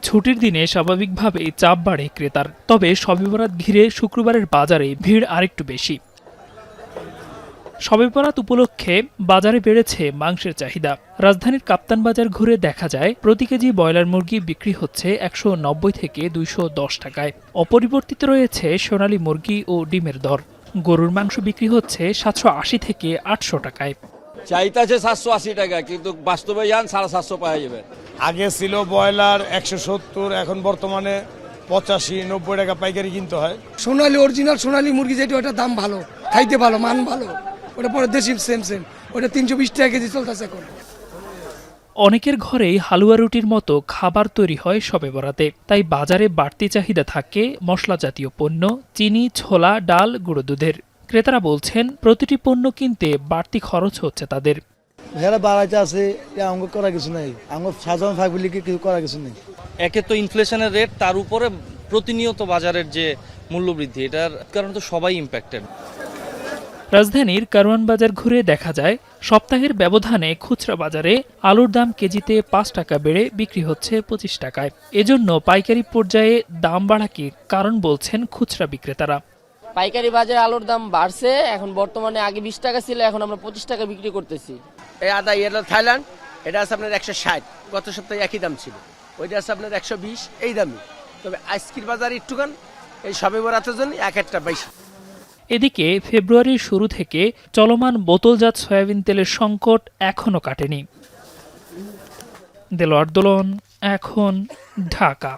ছুটির দিনে স্বাভাবিকভাবেই চাপ বাড়ে ক্রেতার, তবে শবে বরাত ঘিরে শুক্রবারের বাজারে ভিড় আরেকটু বেশি। শবে বরাত উপলক্ষে বাজারে বেড়েছে মাংসের চাহিদা। রাজধানীর কাপ্তান বাজার ঘুরে দেখা যায় প্রতি কেজি ব্রয়লার মুরগি বিক্রি হচ্ছে ১৯০ থেকে ২১০ টাকায়। অপরিবর্তিত রয়েছে সোনালী মুরগি ও ডিমের দর। গরুর মাংস বিক্রি হচ্ছে ৭৮০ থেকে ৮০০ টাকায়। চাইতেছে ৭৮০ টাকা, কিন্তু বাস্তবে যান ৭৫০ পাওয়া যাবে। আগে ছিল ব্রয়লার ১৭০, এখন বর্তমানে ৮৫-৯০ টাকা পাইকারি কিনতে হয়। সোনালী অরিজিনাল সোনালী মুরগি যেটা, ওটা দাম ভালো, খাইতে ভালো, মান ভালো। ওটা পরে দেশি সেম ওটা ৩২০ টাকা কেজি চলতেছে এখন। অনেকের ঘরেই হালুয়া রুটির মতো খাবার তৈরি হয় শবে বরাতে, তাই বাজারে বাড়তি চাহিদা থাকে মশলা জাতীয় পণ্য, চিনি, ছোলা, ডাল, গুঁড়ো দুধের। ক্রেতারা বলছেন প্রতিটি পণ্য কিনতে বাড়তি খরচ হচ্ছে তাদের। যারা বাড়াইতে আছে অঙ্গ করা কিছু নাই, অঙ্গ সাধারণ ফ্যামিলিকে কিছু করা কিছু নেই। একে তো ইনফ্লেশনের রেট, তার উপরে প্রতিনিয়ত বাজারের যে মূল্যবৃদ্ধি, এটার কারণে তো সবাই ইম্প্যাক্টেড। রাজধানীর কারওয়ান বাজার ঘুরে দেখা যায় সপ্তাহের ব্যবধানে খুচরা বাজারে আলুর দাম কেজিতে ৫ টাকা বেড়ে বিক্রি হচ্ছে ২৫ টাকায়। এজন্য পাইকারি পর্যায়ে দাম বাড়াকে কারণ বলছেন খুচরা বিক্রেতারা। পাইকারি বাজারে আলুর দাম বাড়ছে, এখন বর্তমানে আগে ২০ টাকা ছিল, এখন আমরা ২৫ টাকা বিক্রি করতেছি। এই আদা এটা থাইল্যান্ড, এটা আছে আপনার ১৬০, গত সপ্তাহে একই দাম ছিল। ওইটা আছে আপনার ১২০, এই দামই। তবে আজকের বাজারে একটুখান এই শবে বরাতের জন্য একটা বেশি। এদিকে ফেব্রুয়ারির শুরু থেকে চলমান বোতলজাত সয়াবিন তেলের সংকট এখনো কাটেনি। দেলোয়ার দোলন, এখন, ঢাকা।